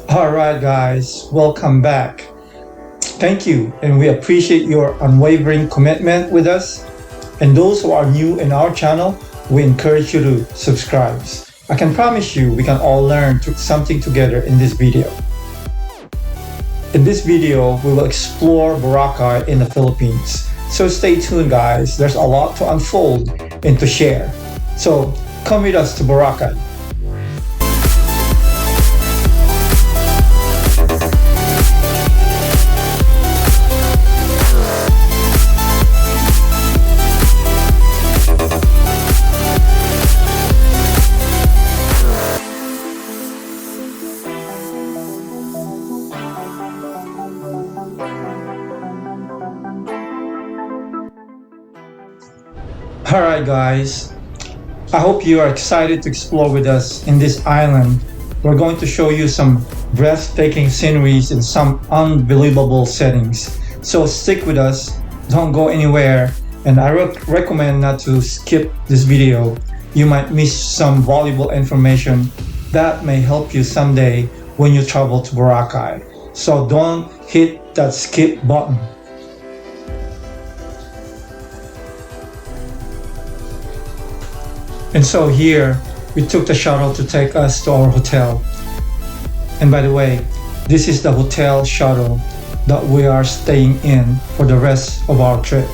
All right, guys, welcome back. Thank you, and we appreciate your unwavering commitment with us. And those who are new in our channel, we encourage you to subscribe. I can promise you we can all learn something together in this video. In this video, we will explore Boracay in the Philippines. So stay tuned, guys. There's a lot to unfold and to share. So come with us to Boracay. Alright, guys, I hope you are excited to explore with us in this island. We're going to show you some breathtaking sceneries in some unbelievable settings. So stick with us, don't go anywhere, and I recommend not to skip this video. You might miss some valuable information that may help you someday when you travel to Boracay. So don't hit that skip button. And so here, we took the shuttle to take us to our hotel. And by the way, this is the hotel shuttle that we are staying in for the rest of our trip.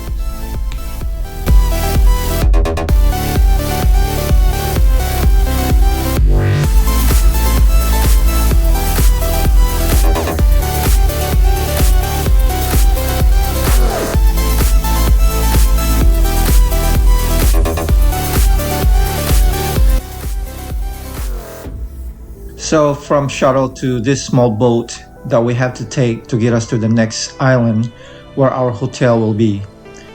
So from shuttle to this small boat that we have to take to get us to the next island where our hotel will be.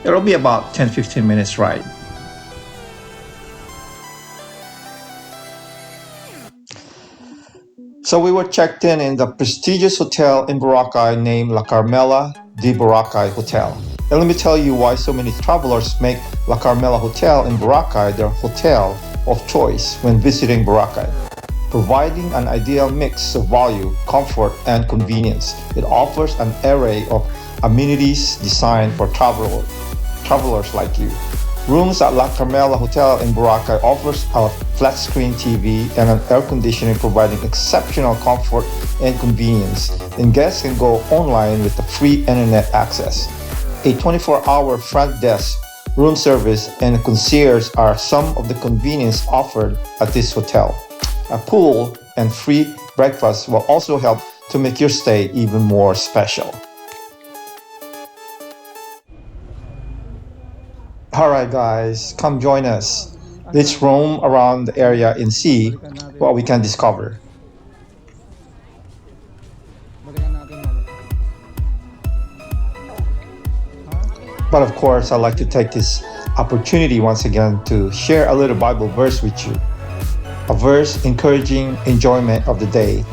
It'll be about 10-15 minutes ride. So we were checked in the prestigious hotel in Boracay named La Carmela de Boracay Hotel. And let me tell you why so many travelers make La Carmela Hotel in Boracay their hotel of choice when visiting Boracay. Providing an ideal mix of value, comfort, and convenience, it offers an array of amenities designed for travelers like you. Rooms at La Carmela Hotel in Boracay offers a flat-screen TV and an air conditioning providing exceptional comfort and convenience, and guests can go online with the free internet access. A 24-hour front desk, room service, and a concierge are some of the conveniences offered at this hotel. A pool and free breakfast will also help to make your stay even more special. Alright, guys, come join us. Let's roam around the area and see what we can discover. But of course, I'd like to take this opportunity once again to share a little Bible verse with you. A verse encouraging enjoyment of the day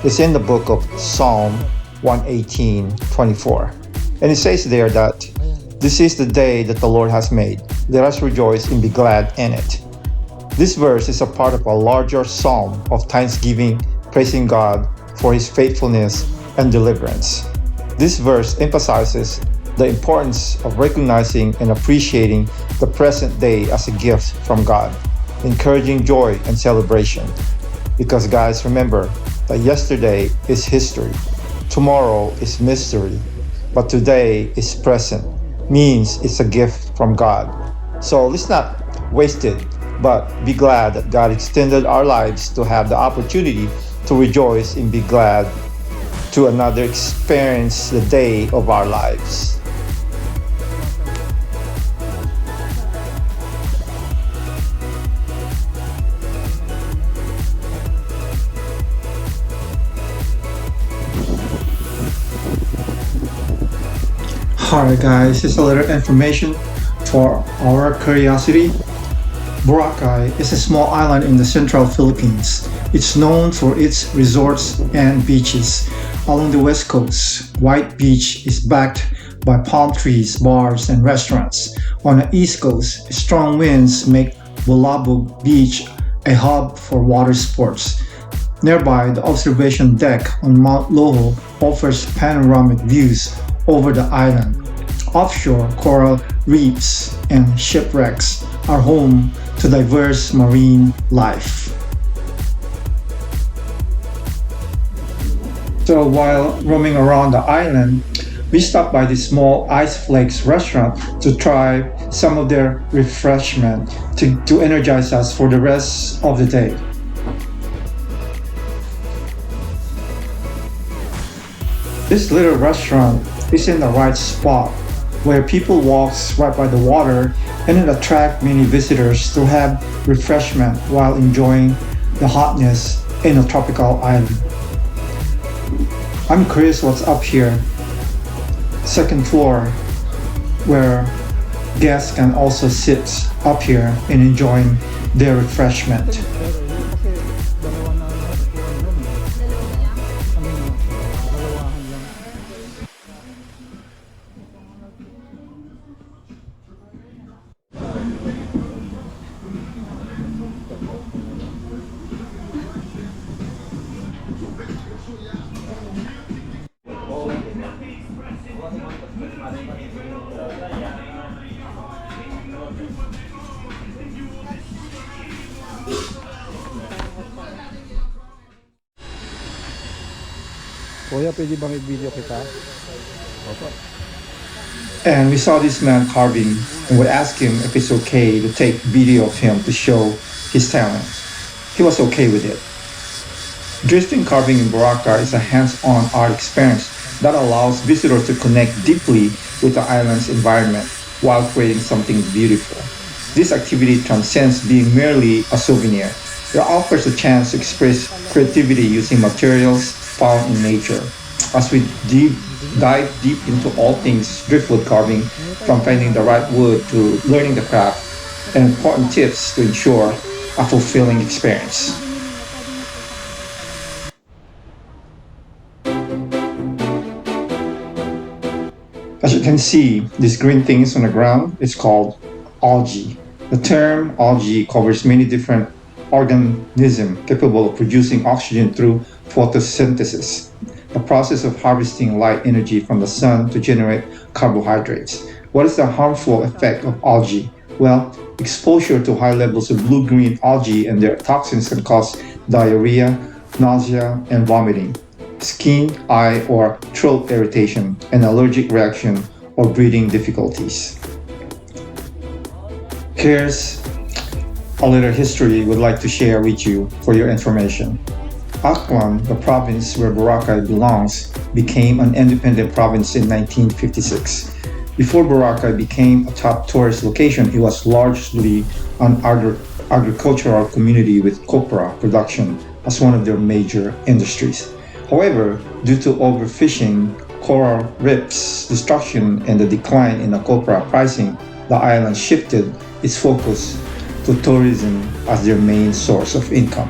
is in the book of Psalm 118:24. And it says there that, "This is the day that the Lord has made. Let us rejoice and be glad in it." This verse is a part of a larger psalm of thanksgiving, praising God for His faithfulness and deliverance. This verse emphasizes the importance of recognizing and appreciating the present day as a gift from God, encouraging joy and celebration. Because guys, remember that yesterday is history, tomorrow is mystery, but today is present, means it's a gift from God. So let's not waste it, but be glad that God extended our lives to have the opportunity to rejoice and be glad to another experience the day of our lives. Alright guys, here's a little information for our curiosity. Boracay is a small island in the central Philippines. It's known for its resorts and beaches. Along the west coast, White Beach is backed by palm trees, bars, and restaurants. On the east coast, strong winds make Bulabog Beach a hub for water sports. Nearby, the observation deck on Mount Loho offers panoramic views over the island. Offshore, coral reefs and shipwrecks are home to diverse marine life. So while roaming around the island, we stopped by the small Ice Flakes restaurant to try some of their refreshment to energize us for the rest of the day. This little restaurant is in the right spot where people walk right by the water and it attracts many visitors to have refreshment while enjoying the hotness in a tropical island. I'm curious what's up here. Second floor where guests can also sit up here and enjoying their refreshment. Kuya, pwede bang i-video kita? Opo. And we saw this man carving and we asked him if it's okay to take video of him to show his talent. He was okay with it. Drifting carving in Boracay is a hands-on art experience that allows visitors to connect deeply with the island's environment while creating something beautiful. This activity transcends being merely a souvenir. It offers a chance to express creativity using materials found in nature. As we dive deep into all things driftwood carving, from finding the right wood to learning the craft, and important tips to ensure a fulfilling experience. As you can see, these green things on the ground is called algae. The term algae covers many different organisms capable of producing oxygen through photosynthesis, the process of harvesting light energy from the sun to generate carbohydrates. What is the harmful effect of algae? Well, exposure to high levels of blue-green algae and their toxins can cause diarrhea, nausea, and vomiting, skin, eye, or throat irritation, an allergic reaction, or breathing difficulties. Here's a little history we'd like to share with you for your information. Aklan, the province where Boracay belongs, became an independent province in 1956. Before Boracay became a top tourist location, it was largely an agricultural community with copra production as one of their major industries. However, due to overfishing, coral reefs destruction, and the decline in the copra pricing, the island shifted its focus to tourism as their main source of income.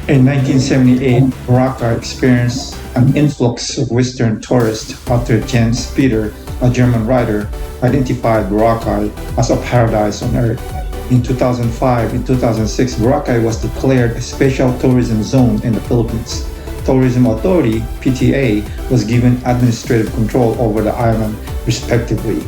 In 1978, Boracay experienced an influx of Western tourists after Jens Peter, a German writer, identified Boracay as a paradise on earth. In 2005 and 2006, Boracay was declared a special tourism zone in the Philippines. Tourism Authority, PTA, was given administrative control over the island, respectively.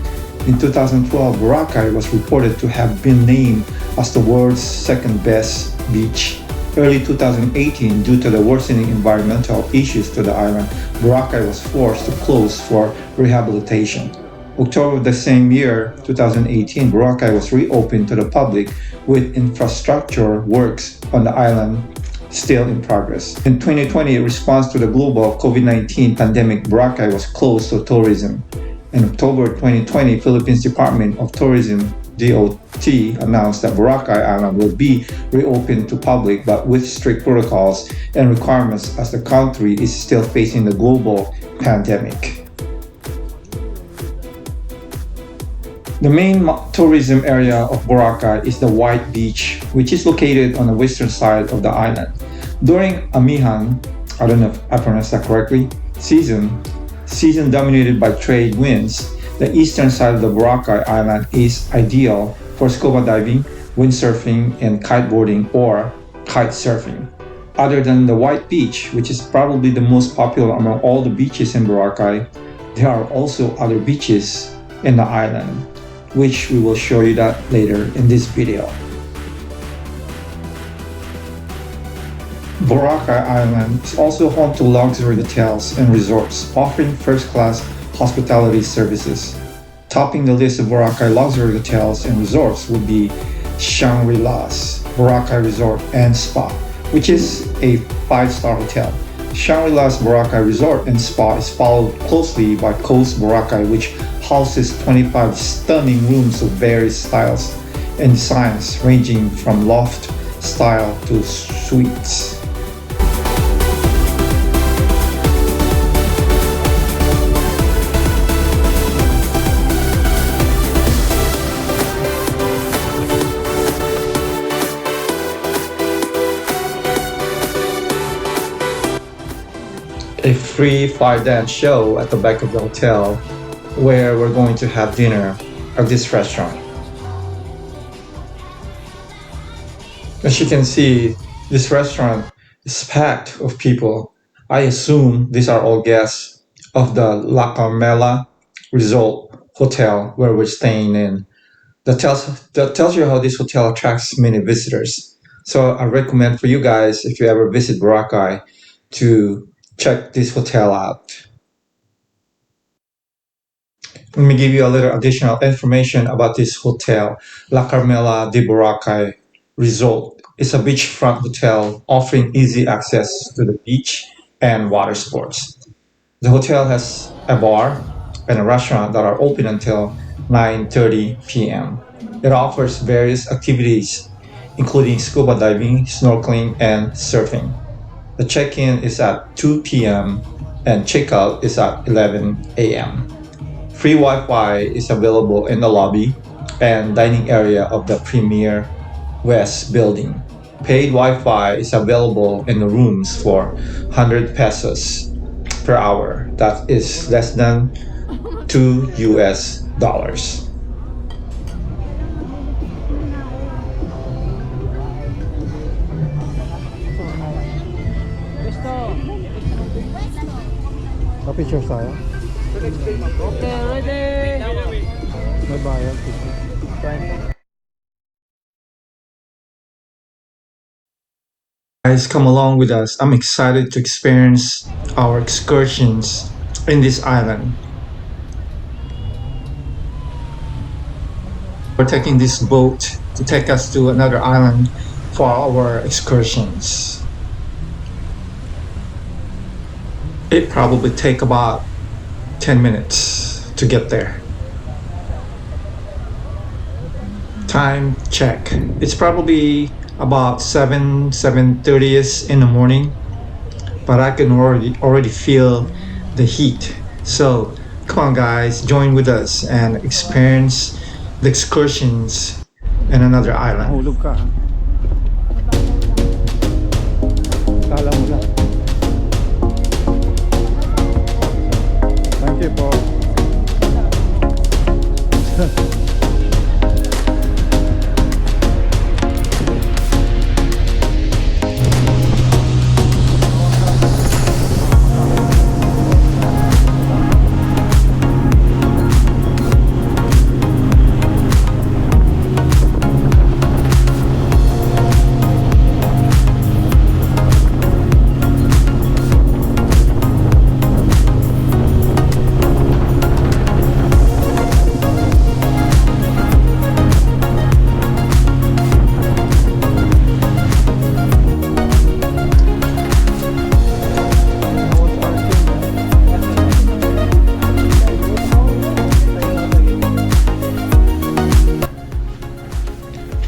In 2012, Boracay was reported to have been named as the world's second best beach. Early 2018, due to the worsening environmental issues to the island, Boracay was forced to close for rehabilitation. October of the same year, 2018, Boracay was reopened to the public with infrastructure works on the island still in progress. In 2020, in response to the global COVID-19 pandemic, Boracay was closed to tourism. In October 2020, Philippines Department of Tourism DOT announced that Boracay Island will be reopened to public but with strict protocols and requirements as the country is still facing the global pandemic. The main tourism area of Boracay is the White Beach, which is located on the western side of the island. During Amihan, I don't know if I pronounced that correctly, season dominated by trade winds, the eastern side of the Boracay Island is ideal for scuba diving, windsurfing, and kiteboarding or kite surfing. Other than the White Beach, which is probably the most popular among all the beaches in Boracay, there are also other beaches in the island, which we will show you that later in this video. Boracay Island is also home to luxury hotels and resorts offering first-class hospitality services. Topping the list of Boracay luxury hotels and resorts would be Shangri-La's Boracay Resort and Spa, which is a 5-star hotel. Shangri-La's Boracay Resort and Spa is followed closely by Coast Boracay, which houses 25 stunning rooms of various styles and designs ranging from loft style to suites. A free fire dance show at the back of the hotel where we're going to have dinner at this restaurant. As you can see, this restaurant is packed of people. I assume these are all guests of the La Carmela Resort Hotel where we're staying in. That tells you how this hotel attracts many visitors. So I recommend for you guys, if you ever visit Boracay, to check this hotel out. Let me give you a little additional information about this hotel. La Carmela de Boracay Resort is a beachfront hotel offering easy access to the beach and water sports. The hotel has a bar and a restaurant that are open until 9:30 p.m. It offers various activities including scuba diving, snorkeling, and surfing. The check-in is at 2 p.m. and checkout is at 11 a.m. Free Wi-Fi is available in the lobby and dining area of the Premier West building. Paid Wi-Fi is available in the rooms for 100 pesos per hour. That is less than $2 US. Pa-picture tayo. Okay, ready? May bayad. Guys, come along with us. I'm excited to experience our excursions in this island. We're taking this boat to take us to another island for our excursions. It probably take about 10 minutes to get there. Time check. It's probably about 7:30 in the morning, but I can already feel the heat. So come on guys, join with us and experience the excursions in another island. Hulog ka. Kala mo lang. Thank you po.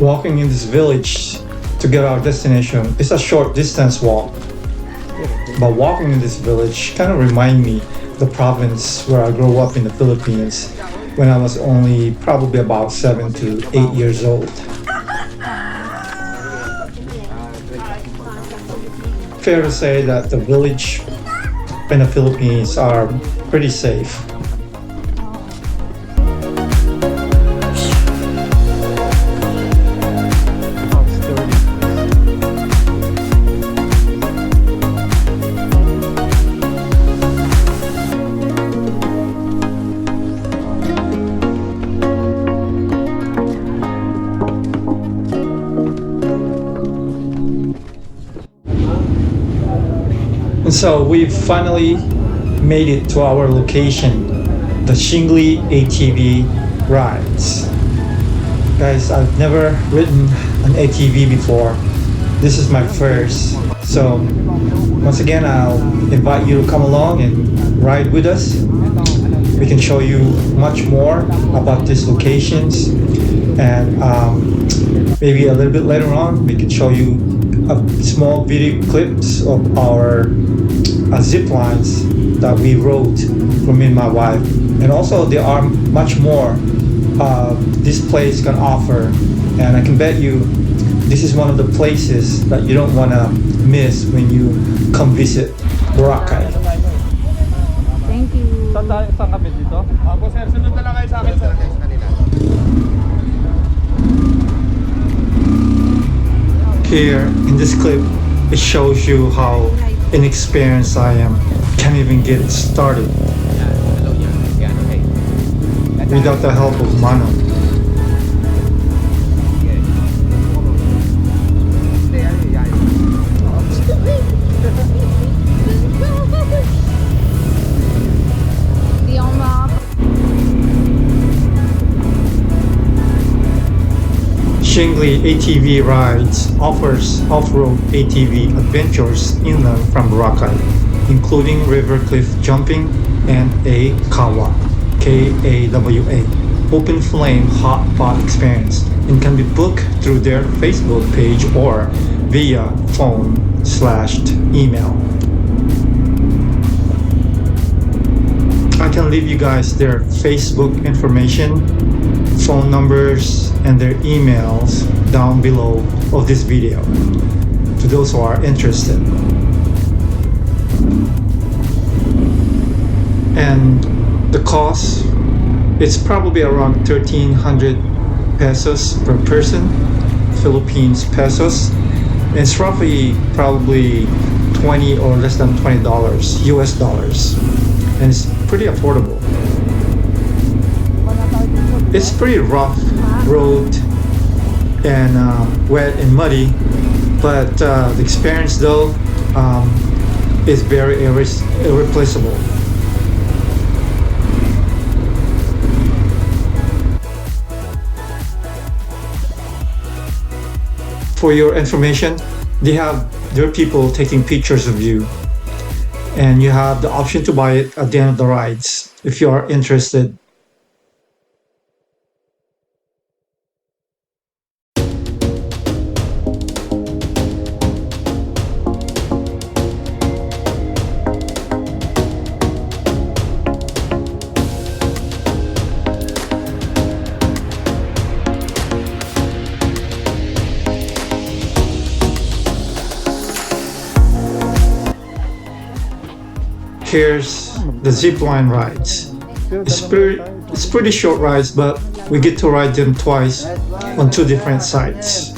Walking in this village to get our destination is a short distance walk. But walking in this village kind of remind me the province where I grew up in the Philippines when I was only probably about 7 to 8 years old. Fair to say that the village in the Philippines are pretty safe. And so we finally made it to our location, the Shingli ATV rides. Guys, I've never ridden an ATV before. This is my first. So once again, I'll invite you to come along and ride with us. We can show you much more about these locations, and maybe a little bit later on we can show you a small video clips of our zip lines that we rode for me and my wife. And also there are much more this place can offer, and I can bet you this is one of the places that you don't want to miss when you come visit Boracay. Thank you. Saan kami dito? Opo sir, sunod na lang kayo sa akin sir. Here in this clip, it shows you how inexperienced I am. Can't even get it started without the help of Mano. Shingli ATV Rides offers off-road ATV adventures inland from Boracay, including river cliff jumping and a kawa, K-A-W-A, open flame hot pot experience, and can be booked through their Facebook page or via phone/email. I can leave you guys their Facebook information, phone numbers, and their emails down below of this video to those who are interested. And the cost, it's probably around 1,300 pesos per person, Philippines pesos. And it's roughly probably 20 or less than $20 US dollars, and it's pretty affordable. It's pretty rough road and wet and muddy, but the experience though is very irreplaceable. For your information, there are people taking pictures of you, and you have the option to buy it at the end of the rides if you are interested. Here's the zipline rides. It's pretty short rides, but we get to ride them twice on two different sites.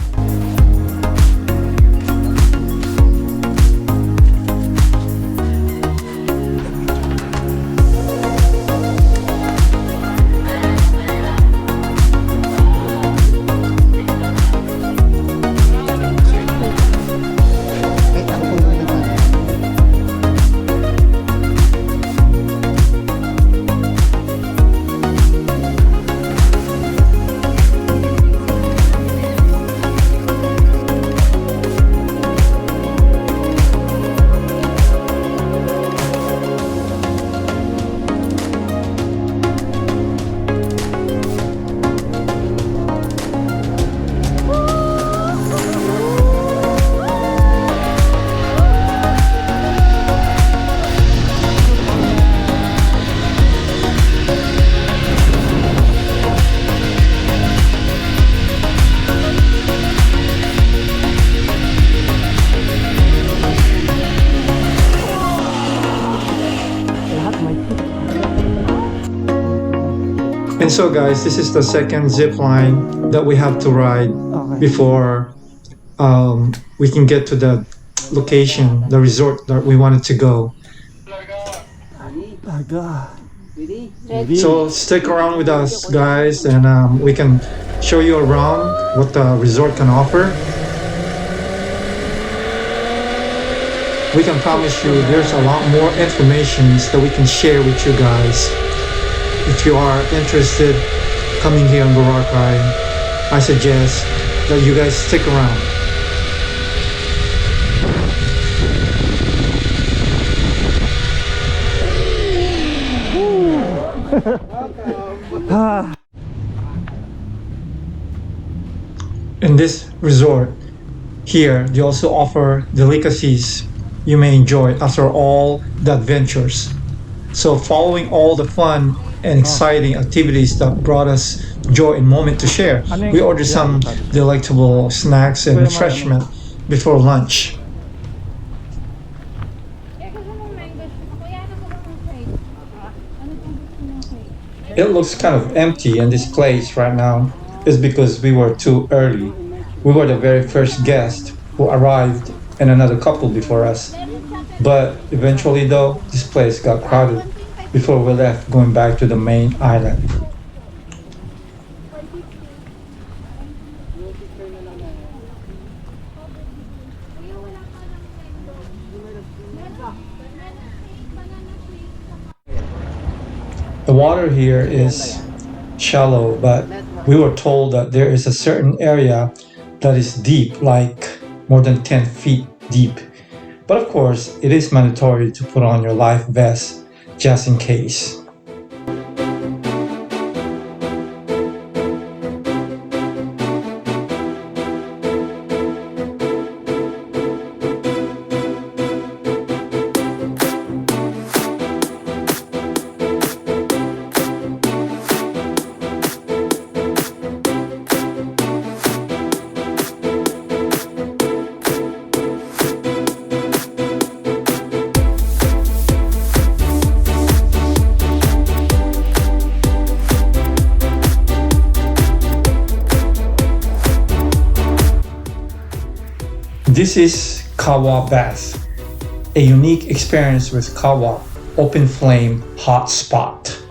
And so guys, this is the second zip line that we have to ride before we can get to the location, the resort that we wanted to go. Aga. So stick around with us guys, and we can show you around what the resort can offer. We can promise you there's a lot more information that we can share with you guys. If you are interested coming here in Boracay, I suggest that you guys stick around. In this resort here, they also offer delicacies you may enjoy after all the adventures. So following all the fun and exciting activities that brought us joy and moment to share, we ordered some delectable snacks and refreshment before lunch. It looks kind of empty in this place right now. It's because we were too early. We were the very first guest who arrived and another couple before us. But eventually though, this place got crowded before we left going back to the main island. The water here is shallow, but we were told that there is a certain area that is deep, like more than 10 feet deep. But of course, it is mandatory to put on your life vest just in case. This is Kawa Bath, a unique experience with Kawa open flame hot spot.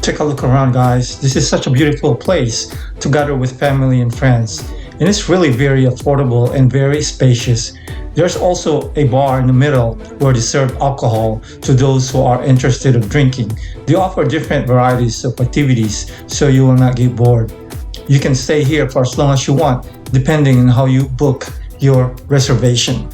Take a look around guys, this is such a beautiful place to gather with family and friends, and it's really very affordable and very spacious. There's also a bar in the middle where they serve alcohol to those who are interested in drinking. They offer different varieties of activities so you will not get bored. You can stay here for as long as you want depending on how you book your reservation.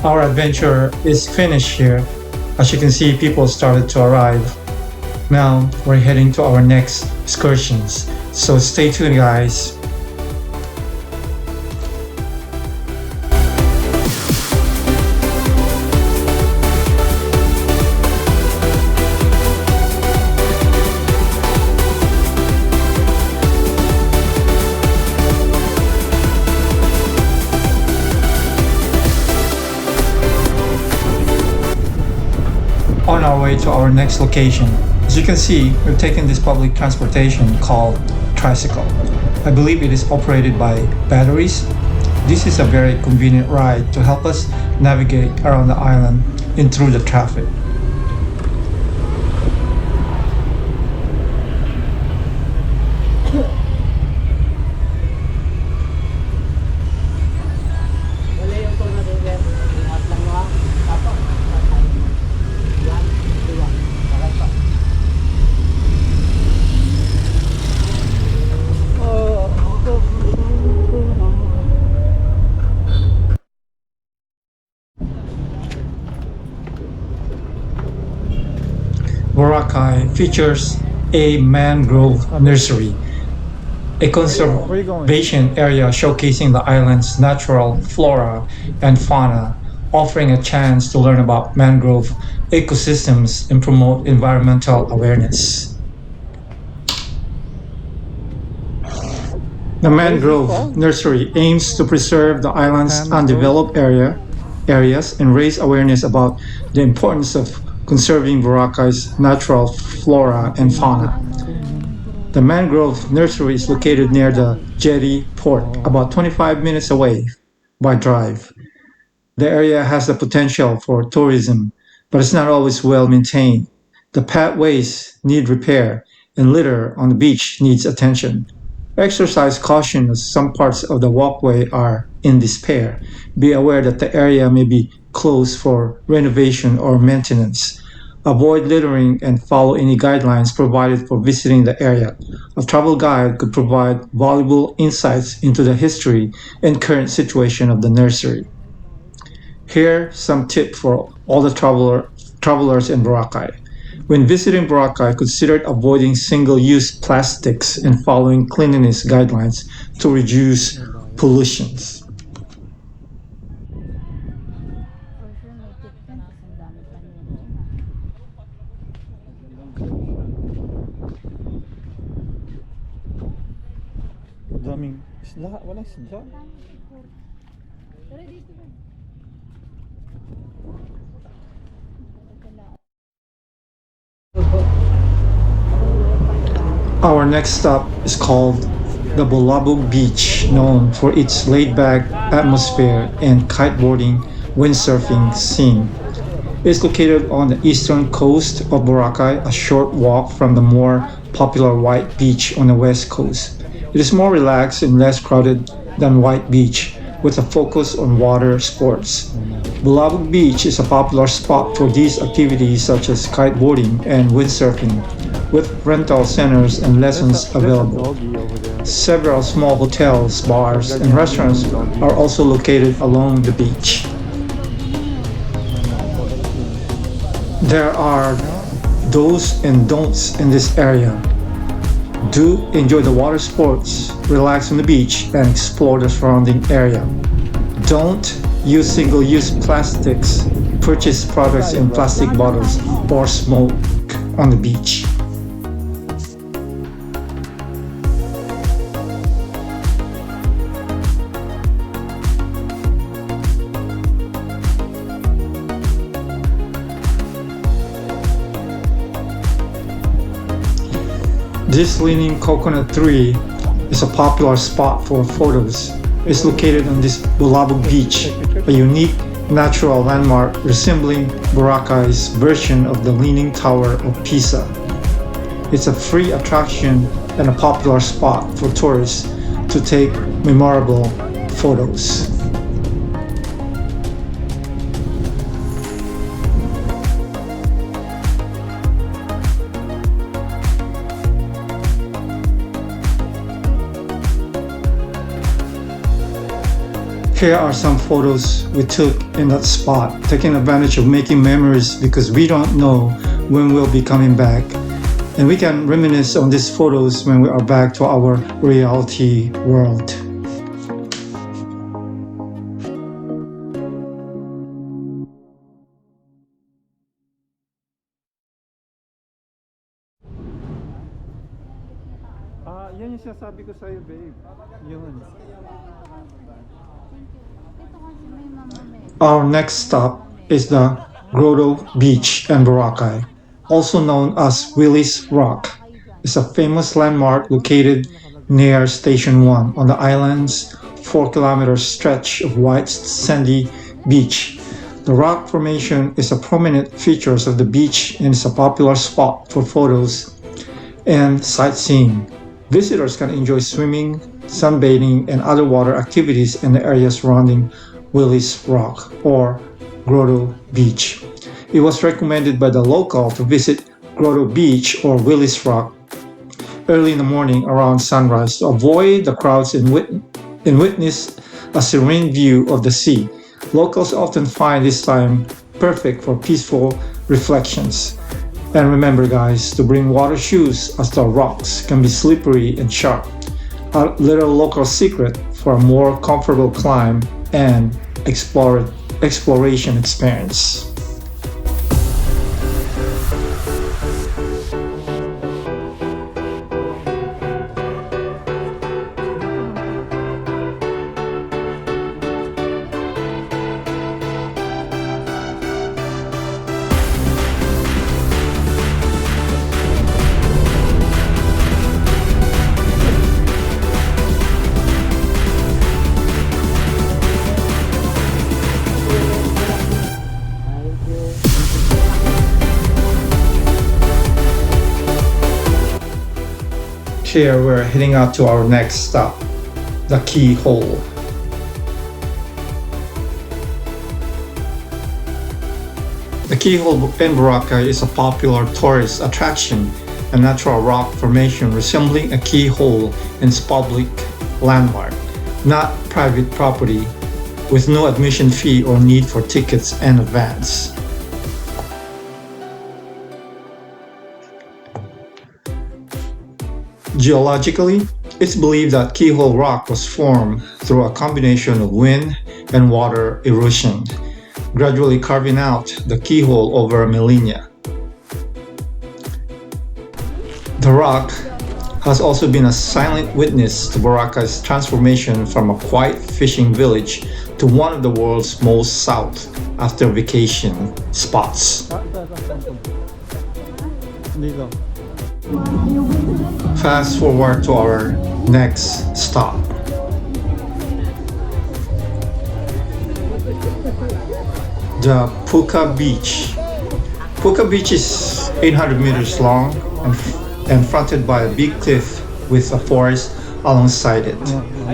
Our adventure is finished here. As you can see, people started to arrive. Now we're heading to our next excursions. So stay tuned, guys. On our way to our next location. As you can see, we've taken this public transportation called tricycle. I believe it is operated by batteries. This is a very convenient ride to help us navigate around the island and through the traffic. Boracay features a mangrove nursery, a conservation area showcasing the island's natural flora and fauna, offering a chance to learn about mangrove ecosystems and promote environmental awareness. The mangrove nursery aims to preserve the island's undeveloped areas and raise awareness about the importance of conserving Boracay's natural flora and fauna. The mangrove nursery is located near the jetty port, about 25 minutes away by drive. The area has the potential for tourism, but it's not always well maintained. The pathways need repair, and litter on the beach needs attention. Exercise caution as some parts of the walkway are in disrepair. Be aware that the area may be closed for renovation or maintenance. Avoid littering and follow any guidelines provided for visiting the area. A travel guide could provide valuable insights into the history and current situation of the nursery. Here some tips for all the travelers in Boracay. When visiting Boracay, consider avoiding single-use plastics and following cleanliness guidelines to reduce pollutions. Daming isda. Walang isda. Our next stop is called the Bulabog Beach, known for its laid-back atmosphere and kiteboarding windsurfing scene. It is located on the eastern coast of Boracay, a short walk from the more popular White Beach on the west coast. It is more relaxed and less crowded than White Beach, with a focus on water sports. Bulabog Beach is a popular spot for these activities such as kiteboarding and windsurfing, with rental centers and lessons available. Several small hotels, bars, and restaurants are also located along the beach. There are do's and don'ts in this area. Do enjoy the water sports, relax on the beach, and explore the surrounding area. Don't use single-use plastics, purchase products in plastic bottles, or smoke on the beach. This leaning coconut tree is a popular spot for photos. It's located on this Bulabog Beach, a unique natural landmark resembling Boracay's version of the Leaning Tower of Pisa. It's a free attraction and a popular spot for tourists to take memorable photos. Here are some photos we took in that spot, taking advantage of making memories because we don't know when we'll be coming back. And we can reminisce on these photos when we are back to our reality world. Yan yung sinasabi ko sa'yo, babe. Yun. Our next stop is the Grotto Beach in Boracay, also known as Willis Rock. It's a famous landmark located near Station 1 on the island's 4-kilometer stretch of white sandy beach. The rock formation is a prominent feature of the beach and is a popular spot for photos and sightseeing. Visitors can enjoy swimming, sunbathing, and other water activities in the area surrounding Willis Rock or Grotto Beach. It was recommended by the local to visit Grotto Beach or Willis Rock early in the morning around sunrise to avoid the crowds and witness a serene view of the sea. Locals often find this time perfect for peaceful reflections. And remember guys, to bring water shoes as the rocks can be slippery and sharp. A little local secret for a more comfortable climb and exploration experience. Here we're heading out to our next stop, the Keyhole. The Keyhole in Boracay is a popular tourist attraction, a natural rock formation resembling a keyhole in its public landmark, not private property, with no admission fee or need for tickets in advance. Geologically, it's believed that Keyhole Rock was formed through a combination of wind and water erosion, gradually carving out the keyhole over millennia. The rock has also been a silent witness to Boracay's transformation from a quiet fishing village to one of the world's most sought after vacation spots. Dito. Fast forward to our next stop. The Puka Beach. Puka Beach is 800 meters long and fronted by a big cliff with a forest alongside it.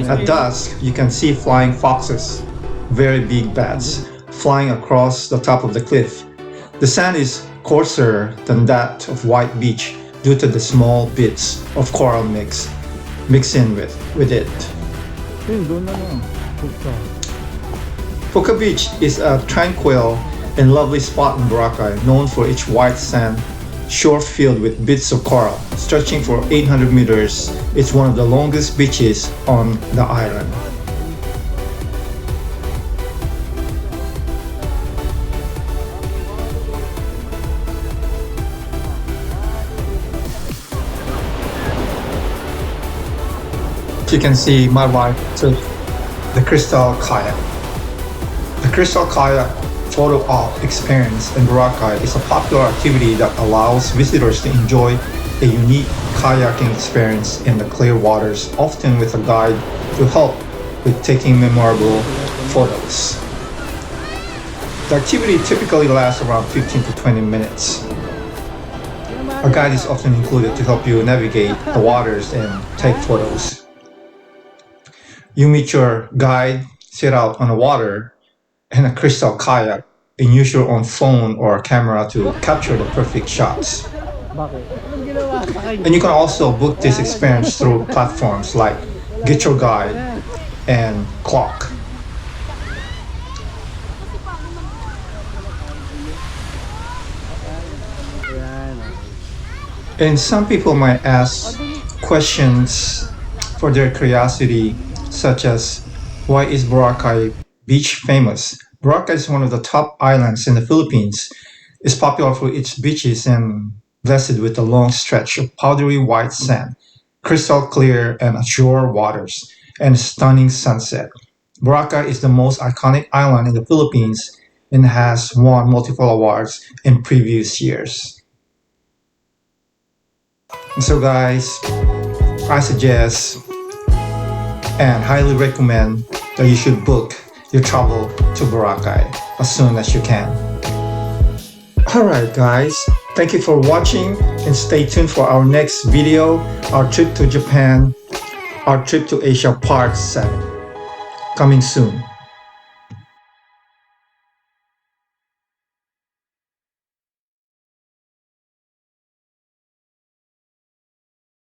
At dusk, you can see flying foxes, very big bats, flying across the top of the cliff. The sand is coarser than that of White Beach due to the small bits of coral mixing with it. Yun, doon na lang. Puka. Puka Beach is a tranquil and lovely spot in Boracay, known for its white sand shore filled with bits of coral. Stretching for 800 meters, it's one of the longest beaches on the island. You can see my wife took the crystal kayak. The crystal kayak photo op experience in Boracay is a popular activity that allows visitors to enjoy a unique kayaking experience in the clear waters, often with a guide to help with taking memorable photos. The activity typically lasts around 15 to 20 minutes. A guide is often included to help you navigate the waters and take photos. You meet your guide, sit out on the water in a crystal kayak, and use your own phone or camera to capture the perfect shots. And you can also book this experience through platforms like Get Your Guide and Clock. And some people might ask questions for their curiosity, such as why is Boracay Beach famous? Boracay is one of the top islands in the Philippines. It's popular for its beaches and blessed with a long stretch of powdery white sand, crystal clear and azure waters, and stunning sunset. Boracay is the most iconic island in the Philippines and has won multiple awards in previous years. So guys, I suggest and highly recommend that you should book your travel to Boracay as soon as you can. Alright guys, thank you for watching and stay tuned for our next video, our trip to Japan, our trip to Asia Part 7, coming soon.